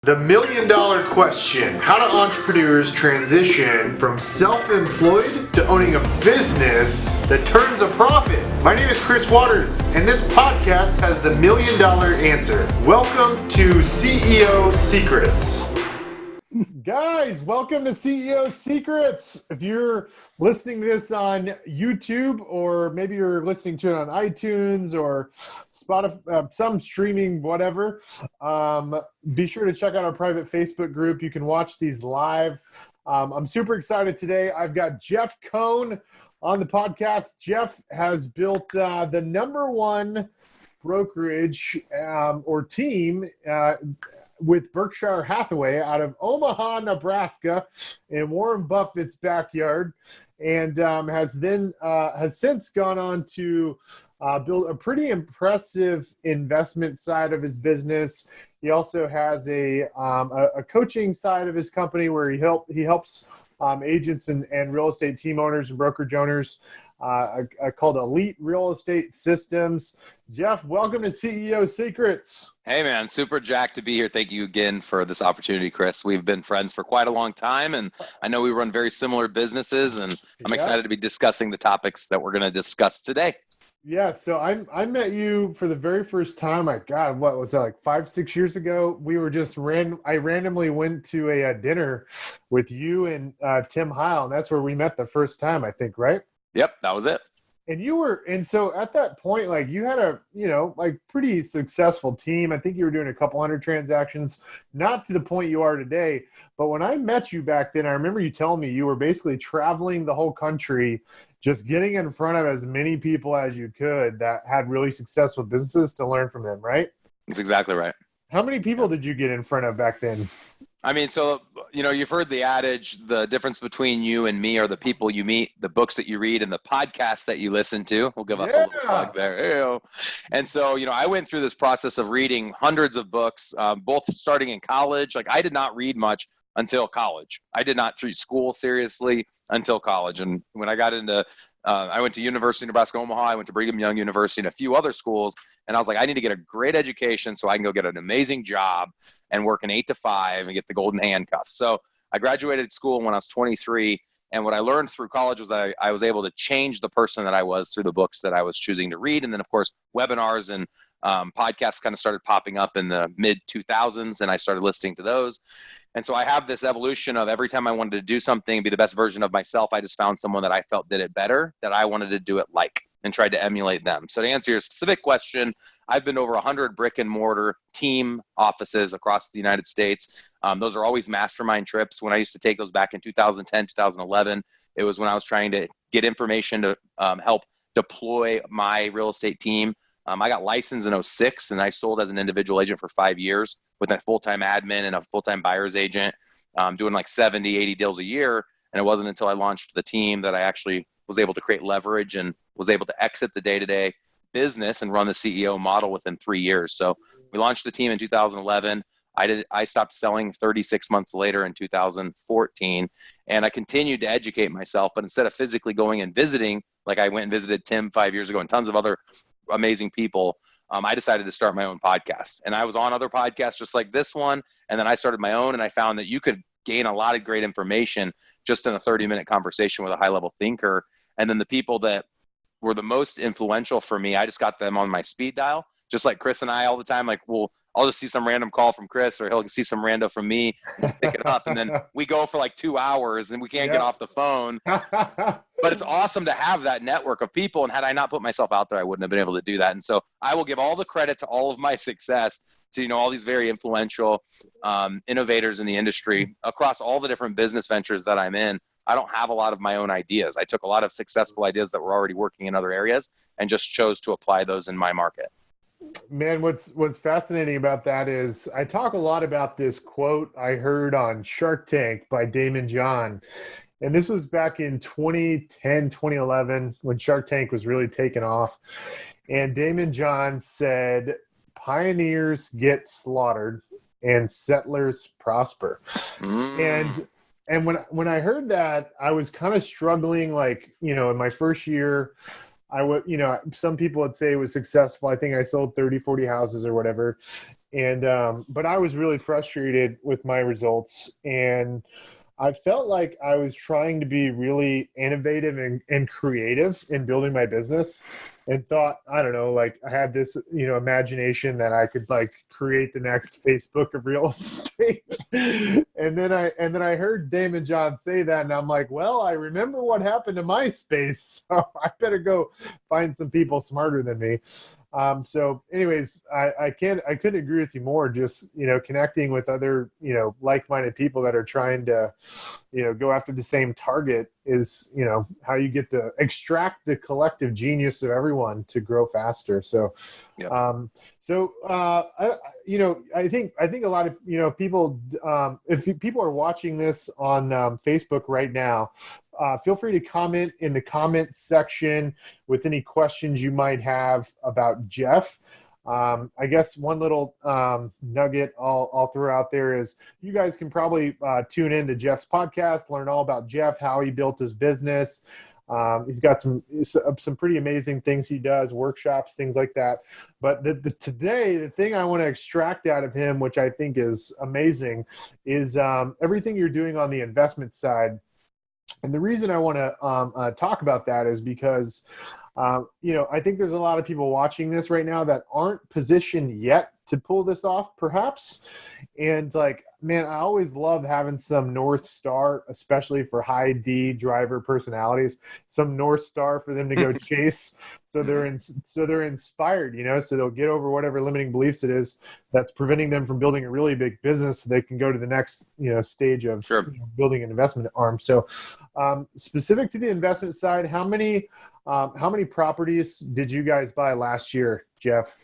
The $1,000,000 question: how do entrepreneurs transition from self-employed to owning a business that turns a profit? My name is Chris Waters, and this podcast has the $1,000,000 answer. Welcome to CEO Secrets. Guys, welcome to CEO Secrets. If you're listening to this on YouTube, or maybe you're listening to it on iTunes or Spotify, some streaming, whatever, be sure to check out our private Facebook group. You can watch these live. I'm super excited today. I've got Jeff Cohn on the podcast. Jeff has built the #1 brokerage or team with Berkshire Hathaway out of Omaha, Nebraska, in Warren Buffett's backyard, and has since gone on to build a pretty impressive investment side of his business. He also has a coaching side of his company where he helps agents and real estate team owners and brokerage owners called Elite Real Estate Systems. Jeff, welcome to CEO Secrets. Hey, man, super jacked to be here. Thank you again for this opportunity, Chris. We've been friends for quite a long time, and I know we run very similar businesses, and I'm excited to be discussing the topics that we're going to discuss today. Yeah, so I met you for the very first time. My God, what was that, like 5-6 years ago? We were just I randomly went to a dinner with you and Tim Heil, and that's where we met the first time, I think, right? Yep, that was it. And so at that point, like, you had a, pretty successful team. I think you were doing a couple hundred transactions, not to the point you are today. But when I met you back then, I remember you telling me you were basically traveling the whole country, just getting in front of as many people as you could that had really successful businesses to learn from them, right? That's exactly right. How many people did you get in front of back then? I mean, so, you've heard the adage, the difference between you and me are the people you meet, the books that you read, and the podcasts that you listen to. We'll give us a little plug there. And so, I went through this process of reading hundreds of books, both starting in college. Like, I did not read much until college. I did not treat school seriously until college. And when I got into, I went to University of Nebraska, Omaha. I went to Brigham Young University and a few other schools. And I was like, I need to get a great education so I can go get an amazing job and work an 8 to 5 and get the golden handcuffs. So I graduated school when I was 23. And what I learned through college was that I was able to change the person that I was through the books that I was choosing to read. And then, of course, webinars and podcasts kind of started popping up in the mid-2000s, and I started listening to those. And so I have this evolution of every time I wanted to do something, be the best version of myself, I just found someone that I felt did it better, that I wanted to do it like, and tried to emulate them. So to answer your specific question, I've been to over 100 brick and mortar team offices across the United States. Those are always mastermind trips. When I used to take those back in 2010, 2011, it was when I was trying to get information to help deploy my real estate team. I got licensed in 2006, and I sold as an individual agent for 5 years with a full-time admin and a full-time buyer's agent, doing like 70, 80 deals a year. And it wasn't until I launched the team that I actually was able to create leverage and was able to exit the day-to-day business and run the CEO model within 3 years. So we launched the team in 2011. I stopped selling 36 months later in 2014, and I continued to educate myself. But instead of physically going and visiting, like I went and visited Tim 5 years ago and tons of other amazing people, I decided to start my own podcast. And I was on other podcasts just like this one, and then I started my own, and I found that you could gain a lot of great information just in a 30-minute conversation with a high-level thinker. And then the people that were the most influential for me, I just got them on my speed dial, just like Chris and I all the time. Like, well, I'll just see some random call from Chris, or he'll see some rando from me, and pick it up. And then we go for like 2 hours and we can't get off the phone. But it's awesome to have that network of people. And had I not put myself out there, I wouldn't have been able to do that. And so I will give all the credit to all of my success to, all these very influential innovators in the industry across all the different business ventures that I'm in. I don't have a lot of my own ideas. I took a lot of successful ideas that were already working in other areas and just chose to apply those in my market. Man, what's fascinating about that is I talk a lot about this quote I heard on Shark Tank by Daymond John. And this was back in 2010, 2011, when Shark Tank was really taking off. And Daymond John said, "Pioneers get slaughtered and settlers prosper." And when I heard that, I was kind of struggling, like, in my first year, I would, some people would say it was successful. I think I sold 30, 40 houses or whatever. But I was really frustrated with my results, and I felt like I was trying to be really innovative and creative in building my business, and thought, I don't know, like I had this, imagination that I could like create the next Facebook of real estate. and then I heard Damon John say that, and I'm like, well, I remember what happened to MySpace, so I better go find some people smarter than me. So anyways, I couldn't agree with you more. Just, connecting with other, like-minded people that are trying to, go after the same target is, how you get to extract the collective genius of everyone to grow faster. So, Yep. I think a lot of, people, if people are watching this on Facebook right now, feel free to comment in the comments section with any questions you might have about Jeff. I guess one little nugget I'll throw out there is you guys can probably tune into Jeff's podcast, learn all about Jeff, how he built his business. He's got some pretty amazing things he does, workshops, things like that. But today, the thing I want to extract out of him, which I think is amazing, is everything you're doing on the investment side. And the reason I want to talk about that is because, I think there's a lot of people watching this right now that aren't positioned yet to pull this off, perhaps. And like, man, I always love having some North Star, especially for high D driver personalities, some North Star for them to go chase. So they're inspired, so they'll get over whatever limiting beliefs it is that's preventing them from building a really big business. So they can go to the next, stage of building an investment arm. So specific to the investment side, how many properties did you guys buy last year, Jeff?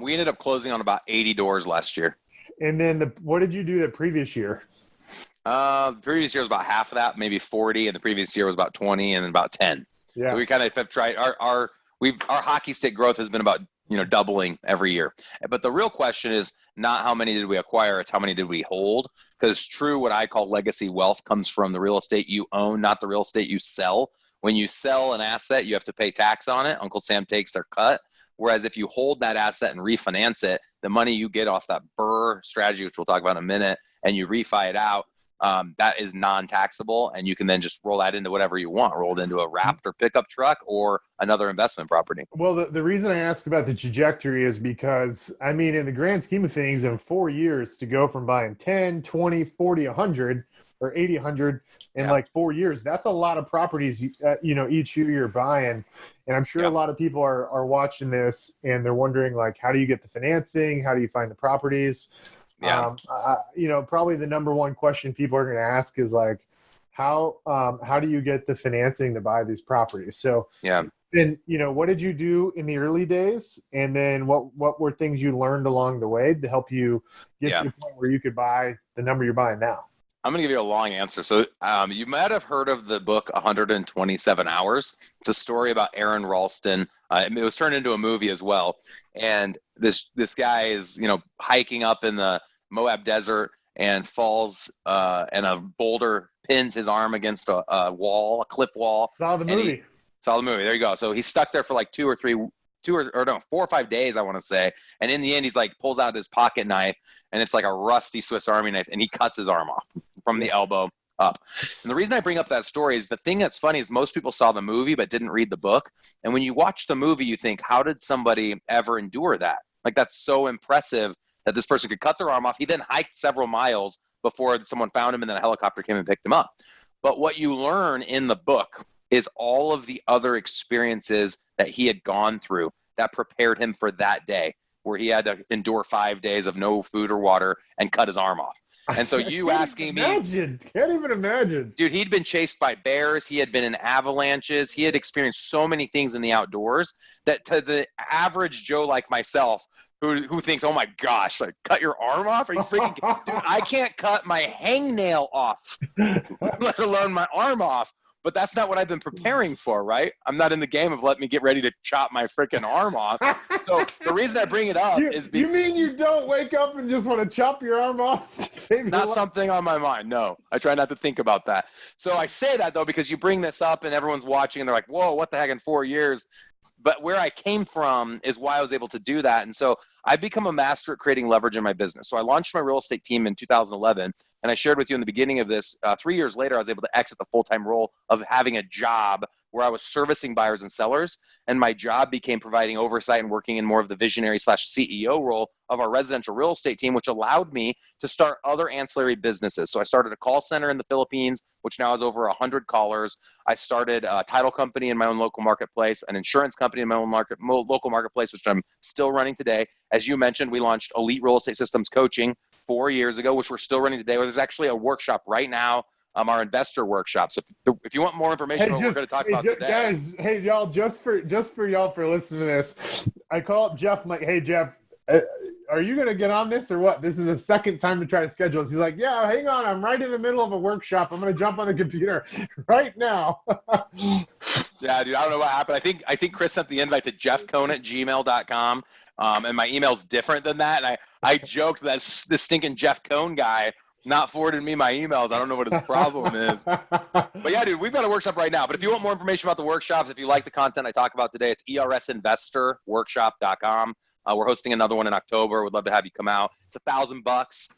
We ended up closing on about 80 doors last year. And then what did you do the previous year? The previous year was about half of that, maybe 40, and the previous year was about 20, and then about 10. Yeah. So we kind of have tried our hockey stick growth has been about doubling every year. But the real question is not how many did we acquire, it's how many did we hold. Because true, what I call legacy wealth comes from the real estate you own, not the real estate you sell. When you sell an asset, you have to pay tax on it. Uncle Sam takes their cut. Whereas if you hold that asset and refinance it, the money you get off that BRRRR strategy, which we'll talk about in a minute, and you refi it out, that is non-taxable, and you can then just roll that into whatever you want. Roll it into a Raptor pickup truck or another investment property. Well, the reason I ask about the trajectory is because, I mean, in the grand scheme of things, in 4 years to go from buying 10, 20, 40, 100, or 80, 100 in like 4 years, that's a lot of properties, each year you're buying. And I'm sure a lot of people are watching this and they're wondering, like, how do you get the financing? How do you find the properties? Yeah. Probably the number one question people are going to ask is like, how do you get the financing to buy these properties? So, then, what did you do in the early days? And then what were things you learned along the way to help you get to the point where you could buy the number you're buying now? I'm going to give you a long answer. So you might have heard of the book 127 Hours. It's a story about Aaron Ralston. It was turned into a movie as well. And this guy is, hiking up in the Moab desert and falls and a boulder pins his arm against a wall, a cliff wall. Saw the movie. There you go. So he's stuck there for like 4 or 5 days, I want to say. And in the end, he's like pulls out his pocket knife, and it's like a rusty Swiss Army knife, and he cuts his arm off from the elbow up. And the reason I bring up that story is the thing that's funny is most people saw the movie but didn't read the book. And when you watch the movie, you think, how did somebody ever endure that? Like, that's so impressive that this person could cut their arm off. He then hiked several miles before someone found him, and then a helicopter came and picked him up. But what you learn in the book is all of the other experiences that he had gone through that prepared him for that day, where he had to endure 5 days of no food or water and cut his arm off. And so you asking me, can't even imagine. Dude, he'd been chased by bears. He had been in avalanches. He had experienced so many things in the outdoors that to the average Joe like myself, who thinks, oh my gosh, like cut your arm off? Are you freaking dude, I can't cut my hangnail off, let alone my arm off. But that's not what I've been preparing for, right? I'm not in the game of let me get ready to chop my freaking arm off. So the reason I bring it up is because... You mean you don't wake up and just want to chop your arm off? Not something on my mind, no. I try not to think about that. So I say that, though, because you bring this up and everyone's watching and they're like, whoa, what the heck in 4 years? But where I came from is why I was able to do that. And so I've become a master at creating leverage in my business. So I launched my real estate team in 2011. And I shared with you in the beginning of this, 3 years later, I was able to exit the full-time role of having a job where I was servicing buyers and sellers. And my job became providing oversight and working in more of the visionary / CEO role of our residential real estate team, which allowed me to start other ancillary businesses. So I started a call center in the Philippines, which now has over 100 callers. I started a title company in my own local marketplace, an insurance company in my own local marketplace, which I'm still running today. As you mentioned, we launched Elite Real Estate Systems Coaching 4 years ago, which we're still running today. There's actually a workshop right now, our investor workshop. So if you want more information about what we're going to talk about today. Guys, hey, y'all, just for y'all for listening to this, I call up Jeff. I'm like, hey, Jeff, are you going to get on this or what? This is the second time to try to schedule this. He's like, yeah, hang on. I'm right in the middle of a workshop. I'm going to jump on the computer right now. Yeah, dude, I don't know what happened. I think Chris sent the invite to jeffcohn@gmail.com. And my email's different than that. And I joked that this stinking Jeff Cohn guy not forwarding me my emails. I don't know what his problem is. But yeah, dude, we've got a workshop right now. But if you want more information about the workshops, if you like the content I talk about today, it's ersinvestorworkshop.com. We're hosting another one in October. We'd love to have you come out. It's $1,000.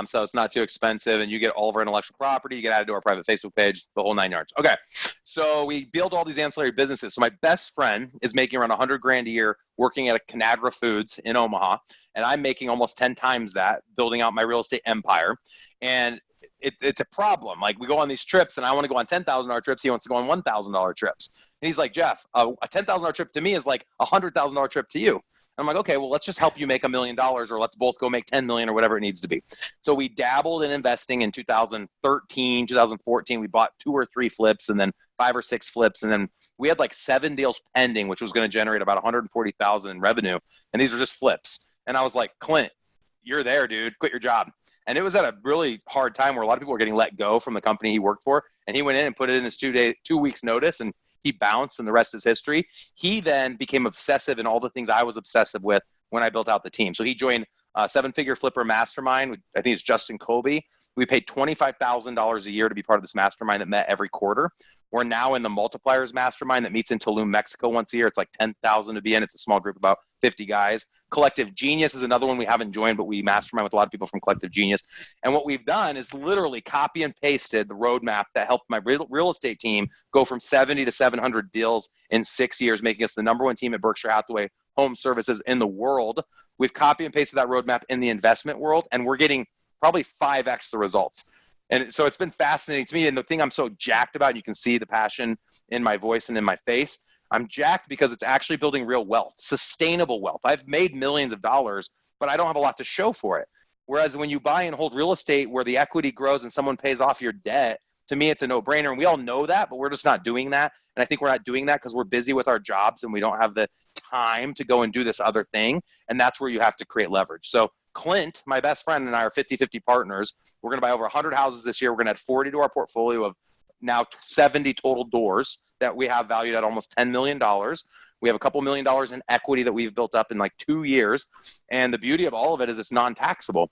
So it's not too expensive, and you get all of our intellectual property. You get added to our private Facebook page, the whole 9 yards. Okay, so we build all these ancillary businesses. So my best friend is making around $100,000 a year working at a Conagra Foods in Omaha, and I'm making almost 10 times that building out my real estate empire. And it's a problem. Like, we go on these trips, and I want to go on $10,000 trips. He wants to go on $1,000 trips. And he's like, Jeff, a $10,000 trip to me is like a $100,000 trip to you. I'm like, okay, well, let's just help you make $1 million, or let's both go make 10 million or whatever it needs to be. So we dabbled in investing in 2013, 2014. We bought 2 or 3 flips and then 5 or 6 flips. And then we had like 7 deals pending, which was going to generate about 140,000 in revenue. And these are just flips. And I was like, Clint, you're there, dude. Quit your job. And it was at a really hard time where a lot of people were getting let go from the company he worked for. And he went in and put it in his 2 weeks notice, and he bounced, and the rest is history. He then became obsessive in all the things I was obsessive with when I built out the team. So he joined a 7-figure flipper mastermind. I think it's Justin Colby. We paid $25,000 a year to be part of this mastermind that met every quarter. We're now in the multipliers mastermind that meets in Tulum, Mexico once a year. It's like 10,000 to be in. It's a small group, about 50 guys. Collective Genius is another one we haven't joined, but we mastermind with a lot of people from Collective Genius. And what we've done is literally copy and pasted the roadmap that helped my real estate team go from 70 to 700 deals in 6 years, making us the #1 team at Berkshire Hathaway Home Services in the world. We've copy and pasted that roadmap in the investment world, and we're getting probably 5x the results. And so it's been fascinating to me. And the thing I'm so jacked about, and you can see the passion in my voice and in my face, I'm jacked because it's actually building real wealth, sustainable wealth. I've made millions of dollars, but I don't have a lot to show for it. Whereas when you buy and hold real estate where the equity grows and someone pays off your debt, to me, it's a no-brainer. And we all know that, but we're just not doing that. And I think we're not doing that because we're busy with our jobs and we don't have the time to go and do this other thing. And that's where you have to create leverage. So Clint, my best friend, and I are 50-50 partners. We're going to buy over 100 houses this year. We're going to add 40 to our portfolio of now 70 total doors that we have valued at almost $10 million. We have a couple $1 million in equity that we've built up in like 2 years. And the beauty of all of it is it's non-taxable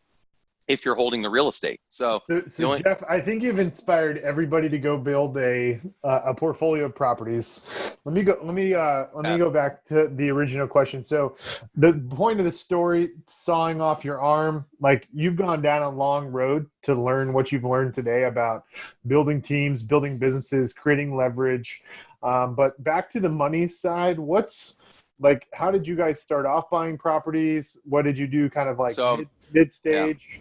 if you're holding the real estate. So Jeff, I think you've inspired everybody to go build a portfolio of properties. Let me go back to the original question. So the point of the story, sawing off your arm, like, you've gone down a long road to learn what you've learned today about building teams, building businesses, creating leverage. But back to the money side, how did you guys start off buying properties? What did you do kind of like mid-stage? Yeah.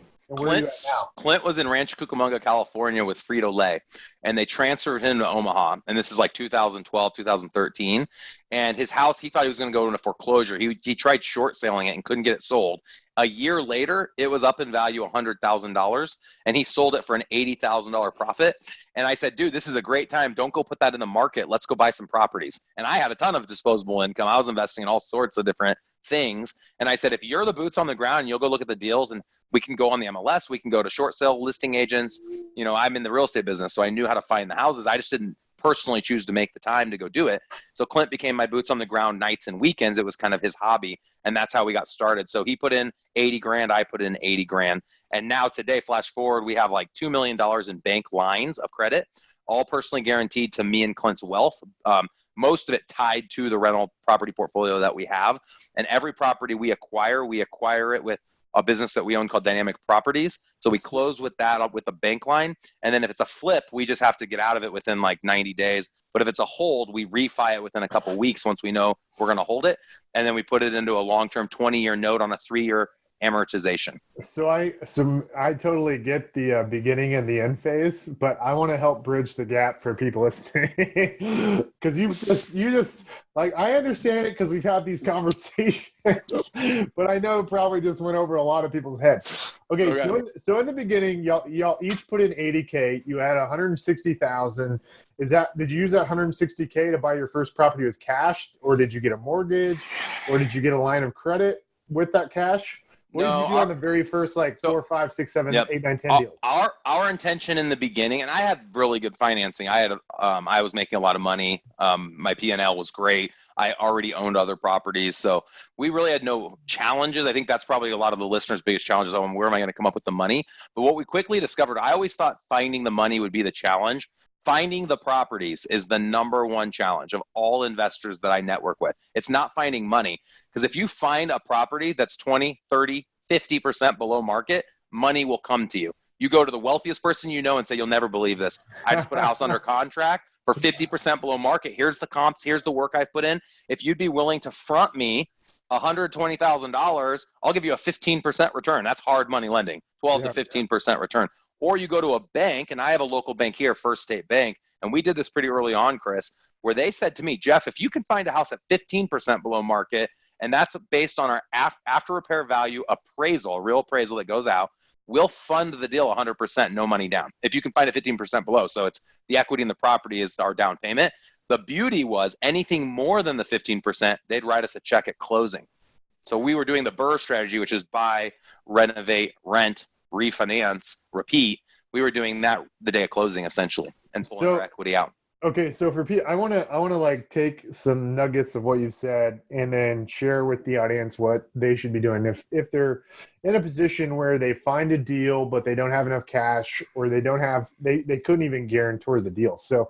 Clint was in Rancho Cucamonga, California with Frito-Lay, and they transferred him to Omaha. And this is like 2012, 2013. And his house, he thought he was going to go into foreclosure. He tried short selling it and couldn't get it sold. A year later, it was up in value $100,000, and he sold it for an $80,000 profit. And I said, dude, this is a great time. Don't go put that in the market. Let's go buy some properties. And I had a ton of disposable income. I was investing in all sorts of different things. And I said, if you're the boots on the ground, you'll go look at the deals, and we can go on the MLS. We can go to short sale listing agents. You know, I'm in the real estate business, so I knew how to find the houses. I just didn't personally choose to make the time to go do it. So Clint became my boots on the ground nights and weekends. It was kind of his hobby, and that's how we got started. So he put in 80 grand, I put in 80 grand. And now today, flash forward, we have like $2 million in bank lines of credit, all personally guaranteed to me and Clint's wealth. most of it tied to the rental property portfolio that we have. And every property we acquire it with a business that we own called Dynamic Properties. So we close with that up with a bank line. And then if it's a flip, we just have to get out of it within like 90 days. But if it's a hold, we refi it within a couple of weeks once we know we're going to hold it. And then we put it into a long-term 20-year note on a 3-year amortization. So I totally get the beginning and the end phase, but I want to help bridge the gap for people listening because you just like, I understand it because we've had these conversations, but I know it probably just went over a lot of people's heads. Okay. So in the beginning, y'all each put in $80K. You had $160,000. Did you use that $160K to buy your first property with cash, or did you get a mortgage, or did you get a line of credit with that cash? What did you do on the very first 4, 5, 6, 7, 8, 9, 10 deals? Our intention in the beginning, and I had really good financing. I was making a lot of money. My P&L was great. I already owned other properties, so we really had no challenges. I think that's probably a lot of the listeners' biggest challenges on where am I going to come up with the money. But what we quickly discovered, I always thought finding the money would be the challenge. Finding the properties is the number one challenge of all investors that I network with. It's not finding money, because if you find a property that's 20, 30, 50% below market, money will come to you. You go to the wealthiest person you know and say, you'll never believe this. I just put a house under contract for 50% below market. Here's the comps. Here's the work I've put in. If you'd be willing to front me $120,000, I'll give you a 15% return. That's hard money lending, 12 to 15% return. Or you go to a bank, and I have a local bank here, First State Bank, and we did this pretty early on, Chris, where they said to me, Jeff, if you can find a house at 15% below market, and that's based on our after repair value appraisal, a real appraisal that goes out, we'll fund the deal 100%, no money down. If you can find it 15% below, so it's the equity in the property is our down payment. The beauty was anything more than the 15%, they'd write us a check at closing. So we were doing the BRRRR strategy, which is buy, renovate, rent, refinance, repeat. We were doing that the day of closing, essentially, and pulling our equity out. Okay, so for people, I want to take some nuggets of what you've said and then share with the audience what they should be doing if they're in a position where they find a deal but they don't have enough cash, or they couldn't even guarantor the deal. So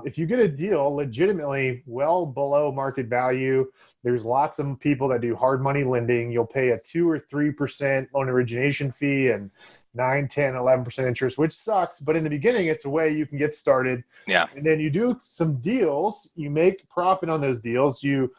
if you get a deal legitimately well below market value, there's lots of people that do hard money lending. You'll pay a 2 or 3% loan origination fee and 9, 10, 11% interest, which sucks. But in the beginning, it's a way you can get started. Yeah. And then you do some deals, you make profit on those deals. You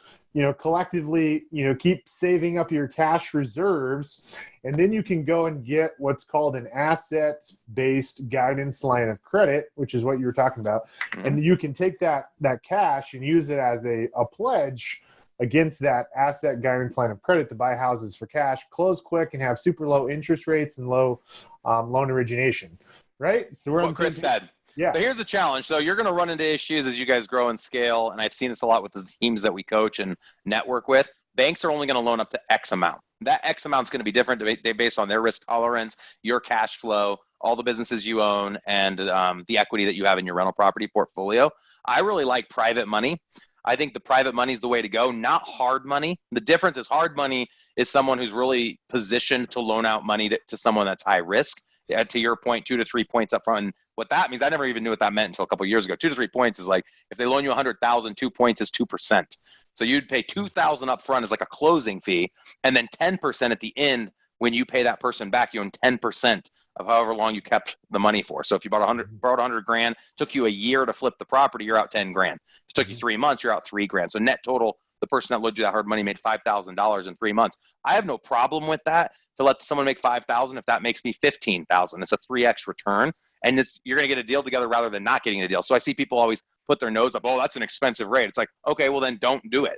collectively, keep saving up your cash reserves, and then you can go and get what's called an asset-based guidance line of credit, which is what you were talking about. Mm-hmm. And you can take that cash and use it as a pledge against that asset guidance line of credit to buy houses for cash, close quick, and have super low interest rates and low loan origination, right? So we're on what Chris said. Yeah. So here's the challenge. So you're going to run into issues as you guys grow and scale, and I've seen this a lot with the teams that we coach and network with. Banks are only going to loan up to X amount. That X amount is going to be different based on their risk tolerance, your cash flow, all the businesses you own, and the equity that you have in your rental property portfolio. I really like private money. I think the private money is the way to go, not hard money. The difference is hard money is someone who's really positioned to loan out money to someone that's high risk. To your point, 2 to 3 points up front. And what that means, I never even knew what that meant until a couple of years ago. 2 to 3 points is like, if they loan you 100,000, 2 points is 2%. So you'd pay 2,000 up front as like a closing fee, and then 10% at the end when you pay that person back. You own 10% of however long you kept the money for. So if you borrowed 100 grand, took you a year to flip the property, you're out 10 grand. If it took you 3 months, you're out 3 grand. So net total, the person that loaned you that hard money made $5,000 in 3 months. I have no problem with that, to let someone make $5,000 if that makes me $15,000. It's a 3x return, and you're going to get a deal together rather than not getting a deal. So I see people always put their nose up, oh, that's an expensive rate. It's like, okay, well then don't do it.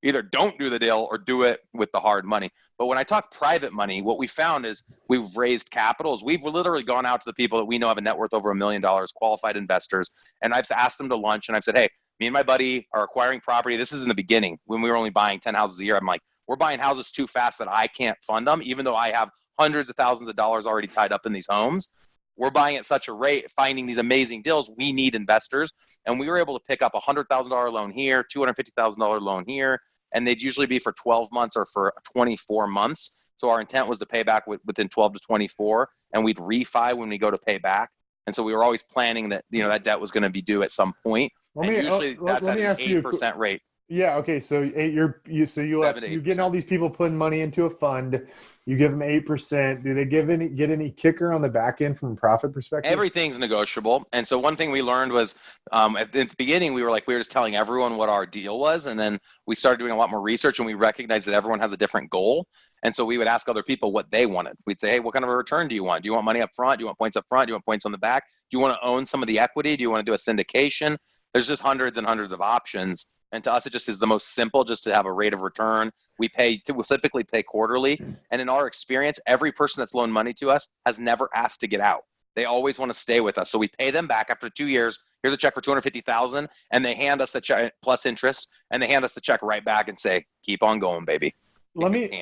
Either don't do the deal or do it with the hard money. But when I talk private money, what we found is we've raised capitals. We've literally gone out to the people that we know have a net worth over $1 million, qualified investors, and I've asked them to lunch, and I've said, hey, me and my buddy are acquiring property. This is in the beginning when we were only buying 10 houses a year. I'm like, we're buying houses too fast that I can't fund them, even though I have hundreds of thousands of dollars already tied up in these homes. We're buying at such a rate, finding these amazing deals. We need investors. And we were able to pick up a $100,000 loan here, $250,000 loan here, and they'd usually be for 12 months or for 24 months. So our intent was to pay back within 12 to 24, and we'd refi when we go to pay back. And so we were always planning that, that debt was going to be due at some point. And usually that's at an 8% rate. Yeah. Okay. So you're getting all these people putting money into a fund. You give them 8%. Do they get any kicker on the back end from a profit perspective? Everything's negotiable. And so one thing we learned was at the beginning, we were just telling everyone what our deal was. And then we started doing a lot more research, and we recognized that everyone has a different goal. And so we would ask other people what they wanted. We'd say, hey, what kind of a return do you want? Do you want money up front? Do you want points up front? Do you want points on the back? Do you want to own some of the equity? Do you want to do a syndication? There's just hundreds and hundreds of options. And to us, it just is the most simple just to have a rate of return. We typically pay quarterly. And in our experience, every person that's loaned money to us has never asked to get out. They always want to stay with us. So we pay them back after 2 years. Here's a check for $250,000, and they hand us the check plus interest, and they hand us the check right back and say, keep on going, baby. Let me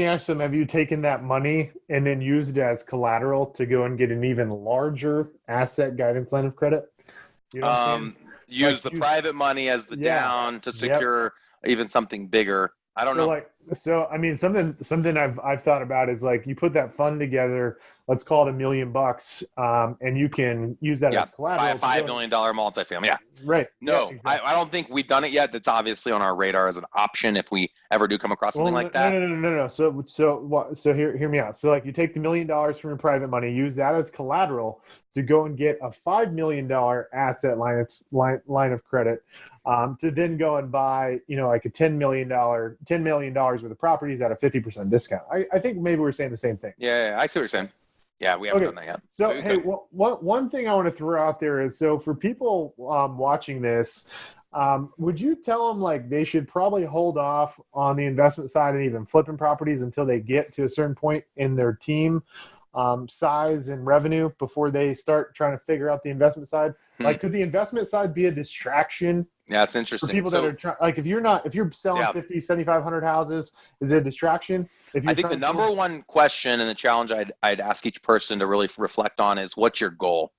ask them, have you taken that money and then used it as collateral to go and get an even larger asset guidance line of credit? You know what I'm saying? Use the private money as the down to secure even something bigger. I don't know. Something I've thought about is you put that fund together, let's call it $1 million, and you can use that as collateral. Buy a $5 million multifamily. Yeah. Right. No, yeah, exactly. I don't think we've done it yet. That's obviously on our radar as an option if we ever do come across something like that. No. So hear me out. So you take the $1 million from your private money, use that as collateral to go and get a $5 million asset line of credit. To then go and buy, a $10 million worth of properties at a 50% discount. I think maybe we're saying the same thing. Yeah, I see what you're saying. Yeah, we haven't done that yet. So, hey, one thing I want to throw out there is, so for people watching this, would you tell them they should probably hold off on the investment side and even flipping properties until they get to a certain point in their team size and revenue before they start trying to figure out the investment side? Could the investment side be a distraction? Yeah, it's interesting. For people that are trying, if you're selling 50, 7,500 houses, is it a distraction? I think the number one question and the challenge I'd ask each person to really reflect on is, what's your goal?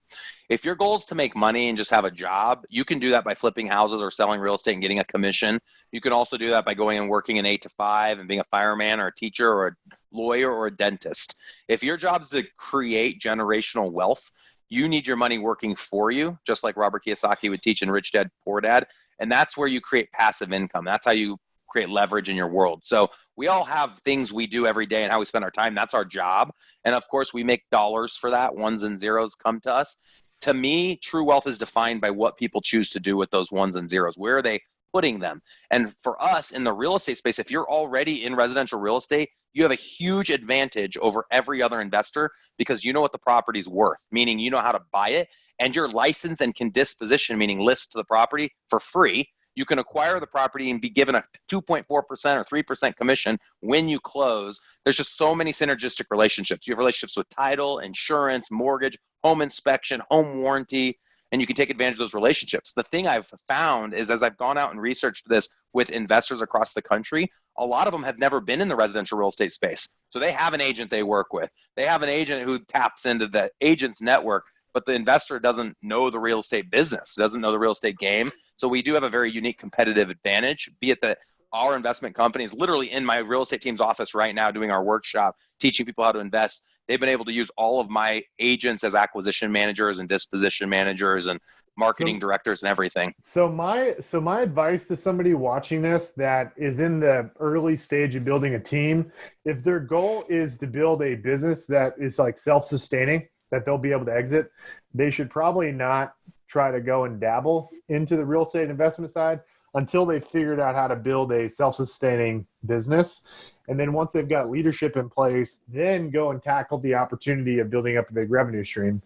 If your goal is to make money and just have a job, you can do that by flipping houses or selling real estate and getting a commission. You can also do that by going and working an 8 to 5 and being a fireman or a teacher or a lawyer or a dentist. If your job is to create generational wealth, you need your money working for you, just like Robert Kiyosaki would teach in Rich Dad, Poor Dad. And that's where you create passive income. That's how you create leverage in your world. So we all have things we do every day and how we spend our time. That's our job. And of course, we make dollars for that. Ones and zeros come to us. To me, true wealth is defined by what people choose to do with those ones and zeros. Where are they putting them? And for us in the real estate space, if you're already in residential real estate, you have a huge advantage over every other investor because you know what the property's worth, meaning you know how to buy it, and you're licensed and can disposition, meaning list the property for free. You can acquire the property and be given a 2.4% or 3% commission when you close. There's just so many synergistic relationships. You have relationships with title, insurance, mortgage, home inspection, home warranty, and you can take advantage of those relationships. The thing I've found is, as I've gone out and researched this with investors across the country, a lot of them have never been in the residential real estate space. So they have an agent they work with. They have an agent who taps into the agent's network, but the investor doesn't know the real estate business, doesn't know the real estate game. So we do have a very unique competitive advantage, be it that our investment company is literally in my real estate team's office right now doing our workshop, teaching people how to invest. They've been able to use all of my agents as acquisition managers and disposition managers and marketing directors and everything. So my advice to somebody watching this that is in the early stage of building a team, if their goal is to build a business that is self-sustaining, that they'll be able to exit, they should probably not try to go and dabble into the real estate investment side until they've figured out how to build a self-sustaining business. And then once they've got leadership in place, then go and tackle the opportunity of building up a big revenue stream.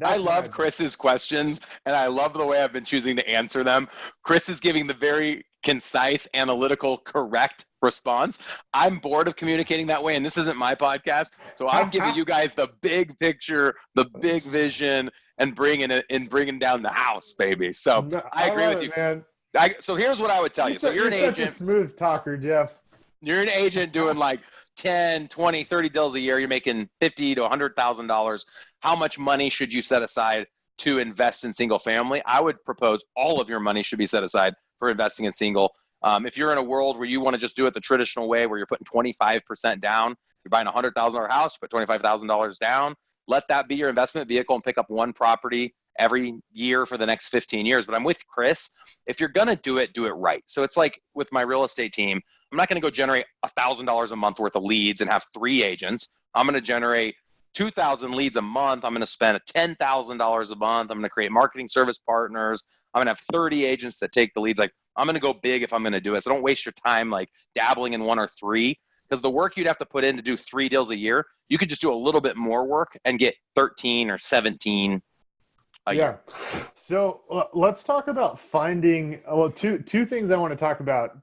I love Chris's questions, and I love the way I've been choosing to answer them. Chris is giving the very concise, analytical, correct response. I'm bored of communicating that way, and this isn't my podcast. So I'm giving you guys the big picture, the big vision, and bringing down the house, baby. So I agree with you, man. So here's what I would tell you. So you're an agent. Such a smooth talker, Jeff. You're an agent doing 10, 20, 30 deals a year. You're making $50,000 to $100,000. How much money should you set aside to invest in single family? I would propose all of your money should be set aside for investing in single. If you're in a world where you want to just do it the traditional way, where you're putting 25% down, you're buying a $100,000 house, you put $25,000 down. let that be your investment vehicle and pick up one property every year for the next 15 years. But I'm with Chris. If you're going to do it right. So it's like with my real estate team, I'm not going to go generate $1,000 a month worth of leads and have 3 agents. I'm going to generate 2,000 leads a month. I'm going to spend $10,000 a month. I'm going to create marketing service partners. I'm going to have 30 agents that take the leads. Like, I'm going to go big if I'm going to do it. So don't waste your time like dabbling in 1 or 3, because the work you'd have to put in to do 3 deals a year, you could just do a little bit more work and get 13 or 17 a year. So let's talk about finding, well, two things I want to talk about.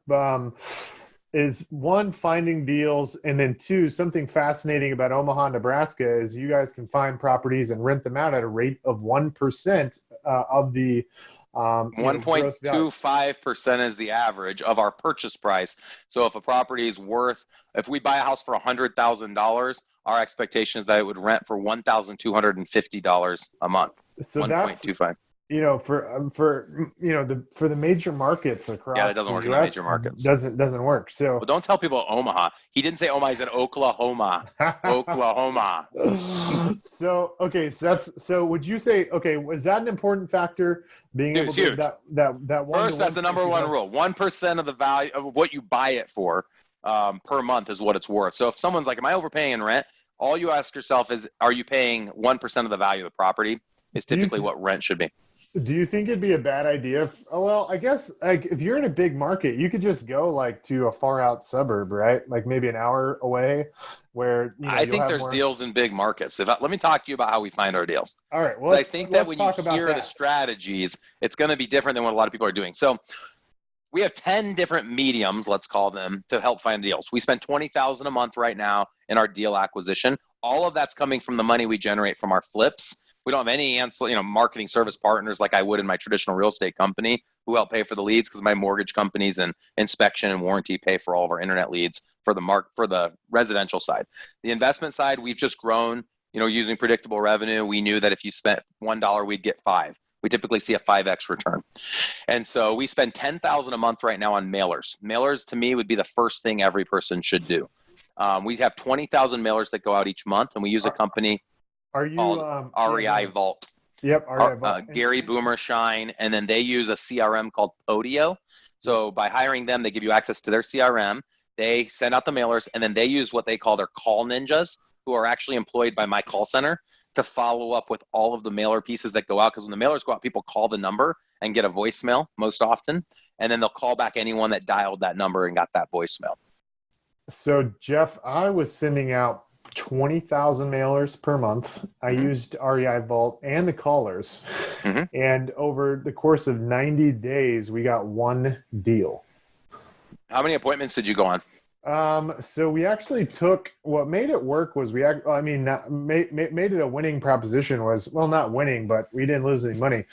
Is 1, finding deals, and then 2, something fascinating about Omaha, Nebraska is you guys can find properties and rent them out at a rate of 1% of the 1.25% is the average of our purchase price. So if a property is worth, if we buy a house for $100,000, our expectation is that it would rent for $1,250 a month. So 1.25. For the major markets across it doesn't work in the major markets. Doesn't work. So well, don't tell people Omaha. He didn't say Omaha. He said Oklahoma. Oklahoma. So would you say, was that an important factor? Being able to huge. that one. First, that's the number 1 rule. 1% of the value of what you buy it for per month is what it's worth. So if someone's like, "Am I overpaying in rent?" All you ask yourself is, "Are you paying 1% of the value of the property?" Is typically what rent should be. Do you think it'd be a bad idea? I guess like if you're in a big market, you could just go like to a far out suburb, right? Like maybe an hour away, where I think there's deals in big markets. Let me talk to you about how we find our deals. All right. Well, I think that when you hear the strategies, it's going to be different than what a lot of people are doing. So we have 10 different mediums, let's call them, to help find deals. We spend $20,000 a month right now in our deal acquisition. All of that's coming from the money we generate from our flips. We don't have any marketing service partners like I would in my traditional real estate company who help pay for the leads, because my mortgage companies and inspection and warranty pay for all of our internet leads for the residential side. The investment side, we've just grown, using predictable revenue. We knew that if you spent $1, we'd get 5. We typically see a 5x return. And so we spend $10,000 a month right now on mailers. Mailers to me would be the first thing every person should do. We have 20,000 mailers that go out each month, and we use a company called REI Vault. Yep, REI Vault. Gary Boomershine, and then they use a CRM called Podio. So by hiring them, they give you access to their CRM. They send out the mailers, and then they use what they call their call ninjas, who are actually employed by my call center to follow up with all of the mailer pieces that go out. Because when the mailers go out, people call the number and get a voicemail most often, and then they'll call back anyone that dialed that number and got that voicemail. So Jeff, I was sending out 20,000 mailers per month. I used REI Vault and the callers. And over the course of 90 days, we got 1 deal. How many appointments did you go on? So we actually took, what made it work was made it a winning proposition was, well, not winning, but we didn't lose any money,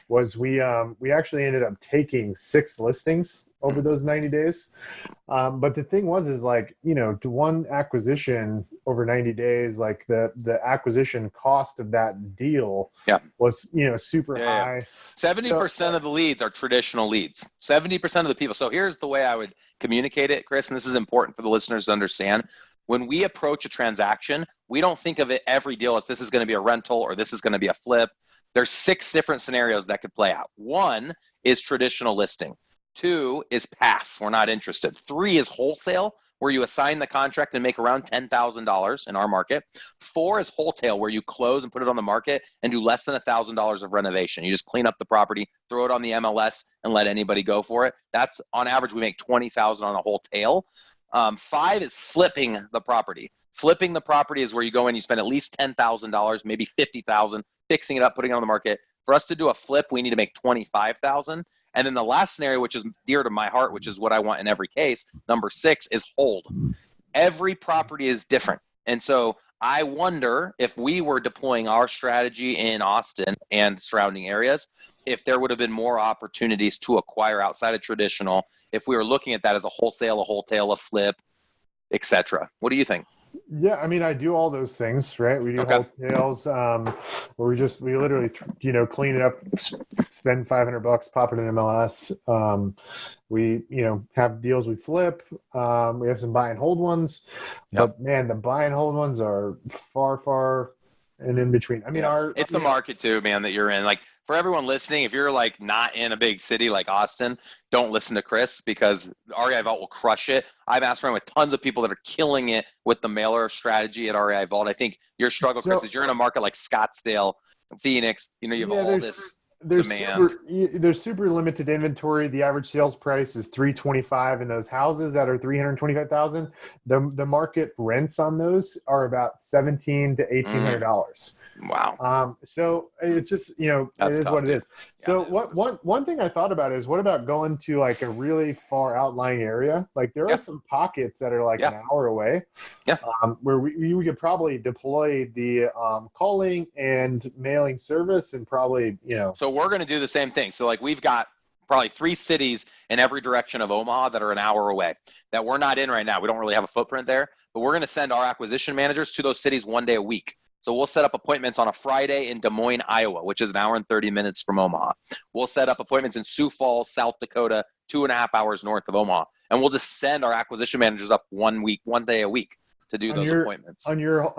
was we actually ended up taking 6 listings over those 90 days. But the thing was, is like, to one acquisition over 90 days, like the acquisition cost of that deal was, super high. 70% of the leads are traditional leads. 70% of the people. So here's the way I would communicate it, Chris, and this is important for the listeners to understand. When we approach a transaction, we don't think of it every deal as this is going to be a rental or this is going to be a flip. There's 6 different scenarios that could play out. 1 is traditional listing. 2 is pass. We're not interested. 3 is wholesale, where you assign the contract and make around $10,000 in our market. 4 is wholesale, where you close and put it on the market and do less than $1,000 of renovation. You just clean up the property, throw it on the MLS, and let anybody go for it. That's on average, we make $20,000 on a wholesale. 5 is flipping the property. Flipping the property is where you go in, you spend at least $10,000, maybe $50,000, fixing it up, putting it on the market. For us to do a flip, we need to make $25,000. And then the last scenario, which is dear to my heart, which is what I want in every case, number 6 is hold. Every property is different. And so I wonder if we were deploying our strategy in Austin and surrounding areas, if there would have been more opportunities to acquire outside of traditional, if we were looking at that as a wholesale, a flip, etc. What do you think? Yeah, I mean, I do all those things, right? We do wholesales, where we literally, clean it up, spend $500, pop it in MLS. We, have deals we flip. We have some buy and hold ones, but man, the buy and hold ones are far, far and in between. I mean, it's the market too, man, that you're in. Like, for everyone listening, if you're like not in a big city like Austin, don't listen to Chris, because REI Vault will crush it. I've asked around with tons of people that are killing it with the mailer strategy at REI Vault. I think your struggle, Chris, is you're in a market like Scottsdale, Phoenix. You have all this demand. There's super limited inventory. The average sales price is $325, and those houses that are $325,000, the market rents on those are about $1,700 to $1,800. Wow. So it's just, it is what it is. So one thing I thought about is, what about going to like a really far outlying area? Like, there are some pockets that are like an hour away, where we could probably deploy the calling and mailing service, and probably, So we're going to do the same thing. So like, we've got probably 3 cities in every direction of Omaha that are an hour away that we're not in right now. We don't really have a footprint there, but we're going to send our acquisition managers to those cities 1 day a week. So we'll set up appointments on a Friday in Des Moines, Iowa, which is an hour and 30 minutes from Omaha. We'll set up appointments in Sioux Falls, South Dakota, 2.5 hours north of Omaha. And we'll just send our acquisition managers up 1 day a week to do those appointments. On your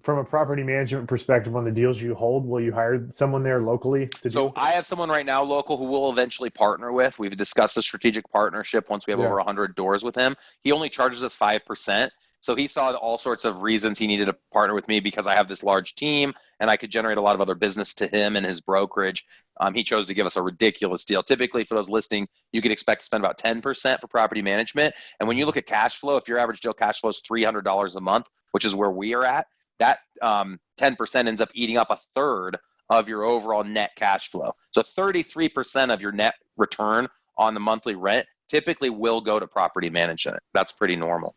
from a property management perspective, on the deals you hold, will you hire someone there locally to do? So I have someone right now local who we'll eventually partner with. We've discussed a strategic partnership once we have over 100 doors with him. He only charges us 5%. So he saw all sorts of reasons he needed to partner with me, because I have this large team and I could generate a lot of other business to him and his brokerage. He chose to give us a ridiculous deal. Typically, for those listening, you could expect to spend about 10% for property management. And when you look at cash flow, if your average deal cash flow is $300 a month, which is where we are at, that 10% ends up eating up a third of your overall net cash flow. So 33% of your net return on the monthly rent typically will go to property management. That's pretty normal.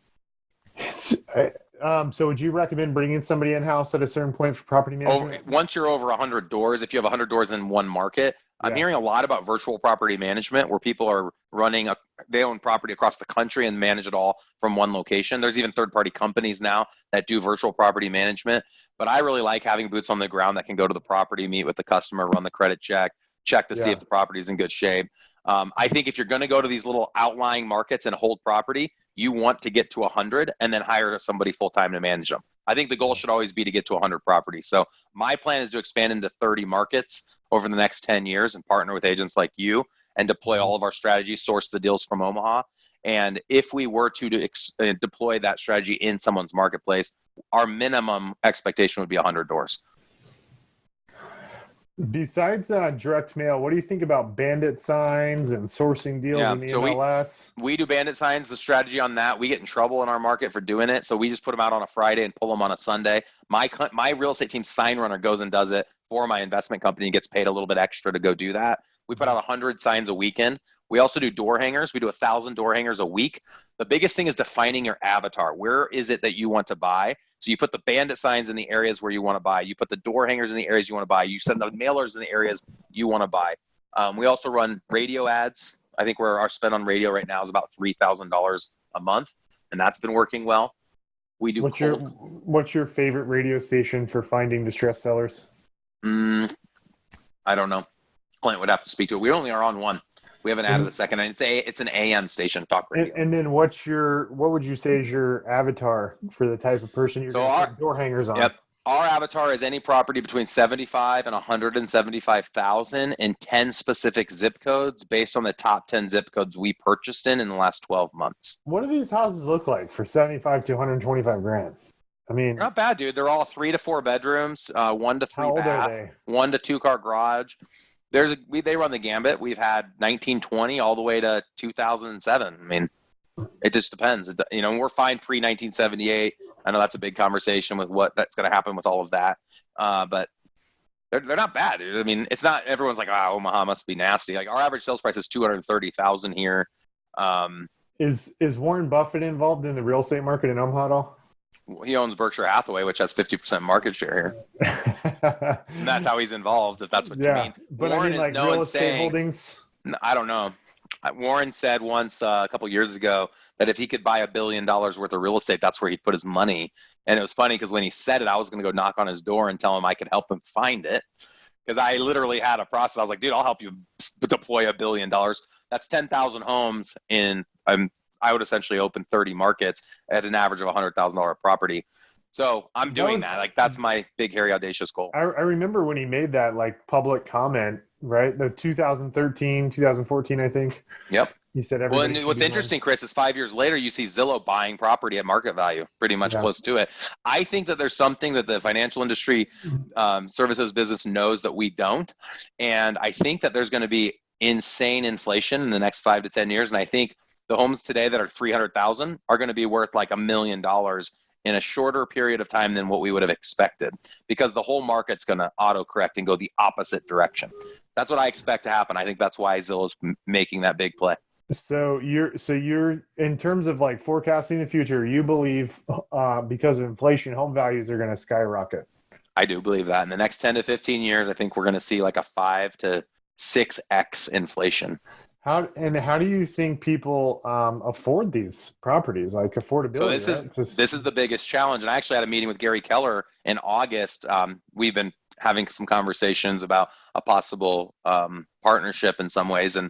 So would you recommend bringing somebody in-house at a certain point for property management? Once you're over 100 doors, if you have 100 doors in one market, I'm hearing a lot about virtual property management, where people are they own property across the country and manage it all from one location. There's even third-party companies now that do virtual property management. But I really like having boots on the ground that can go to the property, meet with the customer, run the credit check to see if the property is in good shape. I think if you're going to go to these little outlying markets and hold property, you want to get to 100 and then hire somebody full-time to manage them. I think the goal should always be to get to 100 properties. So my plan is to expand into 30 markets over the next 10 years and partner with agents like you and deploy all of our strategies, source the deals from Omaha. And if we were to deploy that strategy in someone's marketplace, our minimum expectation would be 100 doors. Besides direct mail, what do you think about bandit signs and sourcing deals in the MLS? We do bandit signs. The strategy on that, we get in trouble in our market for doing it, so we just put them out on a Friday and pull them on a Sunday. My real estate team sign runner goes and does it for my investment company and gets paid a little bit extra to go do that. We put out 100 signs a weekend. We also do door hangers. We do 1,000 door hangers a week. The biggest thing is defining your avatar. Where is it that you want to buy? So you put the bandit signs in the areas where you want to buy. You put the door hangers in the areas you want to buy. You send the mailers in the areas you want to buy. We also run radio ads. I think our spend on radio right now is about $3,000 a month, and that's been working well. We do. What's your favorite radio station for finding distressed sellers? I don't know. Client would have to speak to it. We only are on one. We haven't added a second. It's an AM station, talk radio. And then what would you say is your avatar for the type of person you're going to put door hangers on? Yep. Our avatar is any property between 75 and 175,000 in 10 specific zip codes based on the top 10 zip codes we purchased in the last 12 months. What do these houses look like for 75 to 125 grand? I mean, they're not bad, dude. They're all 3 to 4 bedrooms, 1 to 3 bath, 1 to 2 car garage. They run the gambit. We've had 1920 all the way to 2007. I mean, it just depends. We're fine pre-1978. I know that's a big conversation with what that's going to happen with all of that. But they're not bad, dude. I mean, it's not everyone's like, Omaha must be nasty. Like, our average sales price is $230,000 here. Is Warren Buffett involved in the real estate market in Omaha at all? He owns Berkshire Hathaway, which has 50% market share here. And that's how he's involved, if that's what you mean. But Warren is known real estate holdings? I don't know. Warren said once a couple years ago that if he could buy $1 billion worth of real estate, that's where he'd put his money. And it was funny because when he said it, I was going to go knock on his door and tell him I could help him find it. Because I literally had a process. I was like, dude, I'll help you deploy $1 billion. That's 10,000 homes in I would essentially open 30 markets at an average of $100,000 property. So I'm doing that. Like that's my big, hairy, audacious goal. I remember when he made that like public comment, right? The 2013, 2014, I think. Yep. He said Well, everybody. and what's interesting, Chris, is 5 years later, you see Zillow buying property at market value, pretty much close to it. I think that there's something that the financial industry services business knows that we don't. And I think that there's going to be insane inflation in the next 5 to 10 years. And I think the homes today that are 300,000 are going to be worth like $1 million in a shorter period of time than what we would have expected, because the whole market's going to auto-correct and go the opposite direction. That's what I expect to happen. I think that's why Zillow's making that big play. So you're in terms of like forecasting the future, you believe because of inflation, home values are going to skyrocket. I do believe that in the next 10 to 15 years, I think we're going to see like a 5 to 6x inflation. How do you think people afford these properties, like affordability? So this is the biggest challenge. And I actually had a meeting with Gary Keller in August. We've been having some conversations about a possible partnership in some ways. And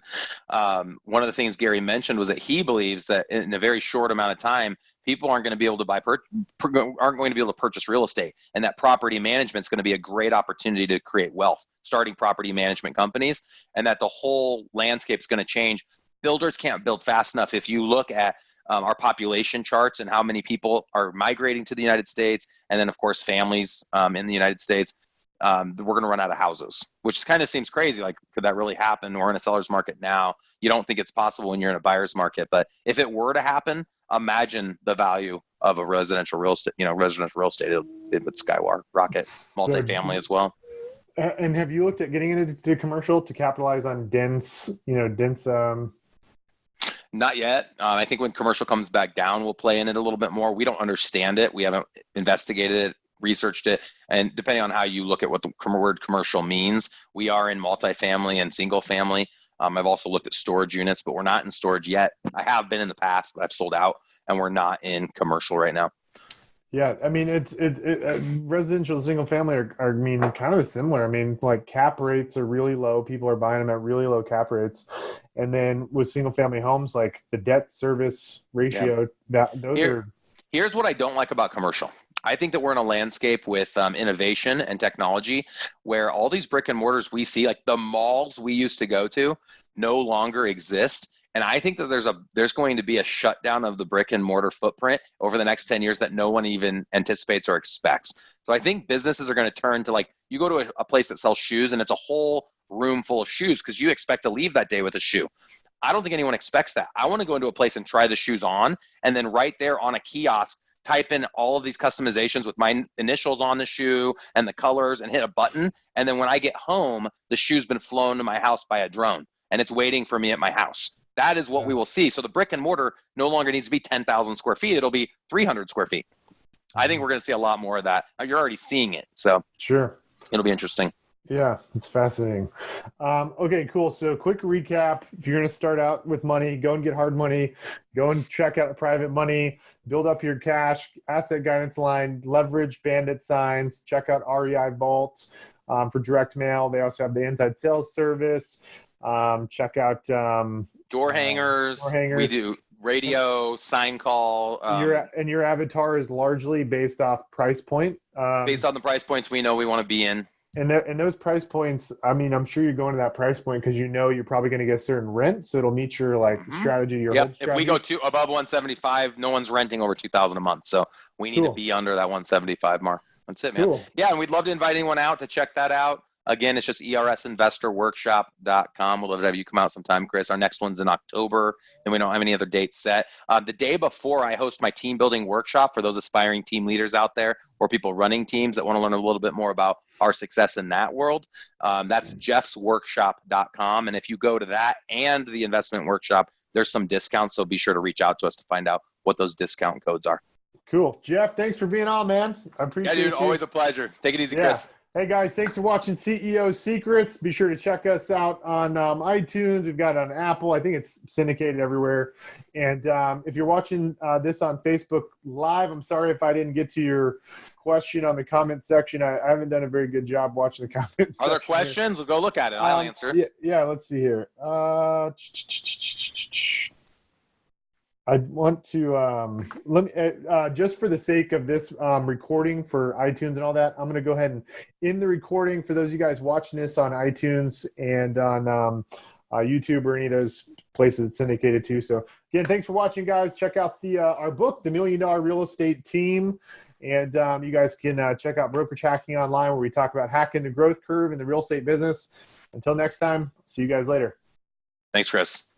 one of the things Gary mentioned was that he believes that in a very short amount of time, people aren't going to be able to aren't going to be able to purchase real estate, and that property management is going to be a great opportunity to create wealth, starting property management companies, and that the whole landscape is going to change. Builders can't build fast enough. If you look at our population charts and how many people are migrating to the United States, and then of course families in the United States, we're going to run out of houses, which kind of seems crazy. Like, could that really happen? We're in a seller's market now. You don't think it's possible when you're in a buyer's market, but if it were to happen, imagine the value of a residential real estate. It would skyrocket, multifamily as well. And have you looked at getting into commercial to capitalize on dense? Not yet. I think when commercial comes back down, we'll play in it a little bit more. We don't understand it. We haven't investigated it, researched it, and depending on how you look at what the word commercial means, we are in multifamily and single family. I've also looked at storage units, but we're not in storage yet. I have been in the past, but I've sold out, and we're not in commercial right now. Yeah, I mean, it's residential single family are kind of similar. I mean, like cap rates are really low. People are buying them at really low cap rates, and then with single family homes, like the debt service ratio, Here's what I don't like about commercial. I think that we're in a landscape with innovation and technology where all these brick and mortars we see, like the malls we used to go to, no longer exist. And I think that there's going to be a shutdown of the brick and mortar footprint over the next 10 years that no one even anticipates or expects. So I think businesses are going to turn to, like, you go to a place that sells shoes and it's a whole room full of shoes because you expect to leave that day with a shoe. I don't think anyone expects that. I want to go into a place and try the shoes on, and then right there on a kiosk, type in all of these customizations with my initials on the shoe and the colors and hit a button. And then when I get home, the shoe's been flown to my house by a drone and it's waiting for me at my house. That is what we will see. So the brick and mortar no longer needs to be 10,000 square feet. It'll be 300 square feet. I think we're going to see a lot more of that. You're already seeing it. So sure, it'll be interesting. Yeah, it's fascinating. Okay, cool. So quick recap. If you're going to start out with money, go and get hard money, go and check out private money, build up your cash, asset guidance line, leverage bandit signs, check out REI Vault for direct mail. They also have the inside sales service. Check out door hangers. We do radio, sign call. Your avatar is largely based off price point. Based on the price points we know we want to be in. And those price points, I mean, I'm sure you're going to that price point because you know you're probably going to get a certain rent, so it'll meet your strategy. Hold strategy. If we go above 175, no one's renting over 2,000 a month, so we need to be under that 175 mark. That's it, man. Cool. Yeah, and we'd love to invite anyone out to check that out. Again, it's just ersinvestorworkshop.com. We'll love to have you come out sometime, Chris. Our next one's in October, and we don't have any other dates set. The day before, I host my team building workshop for those aspiring team leaders out there or people running teams that want to learn a little bit more about our success in that world. That's jeffsworkshop.com. And if you go to that and the investment workshop, there's some discounts, so be sure to reach out to us to find out what those discount codes are. Cool. Jeff, thanks for being on, man. I appreciate it. Yeah, dude, always a pleasure. Take it easy, Chris. Hey, guys, thanks for watching CEO Secrets. Be sure to check us out on iTunes. We've got it on Apple. I think it's syndicated everywhere. And if you're watching this on Facebook Live, I'm sorry if I didn't get to your question on the comment section. I haven't done a very good job watching the comment section. Are there questions? We'll go look at it. I'll answer. Yeah, let's see here. I want to let me just for the sake of this recording for iTunes and all that, I'm going to go ahead and end the recording for those of you guys watching this on iTunes and on YouTube or any of those places it's syndicated to. So again, thanks for watching, guys. Check out the our book, The $1 Million Real Estate Team, and you guys can check out Brokerage Hacking Online, where we talk about hacking the growth curve in the real estate business. Until next time, see you guys later. Thanks, Chris.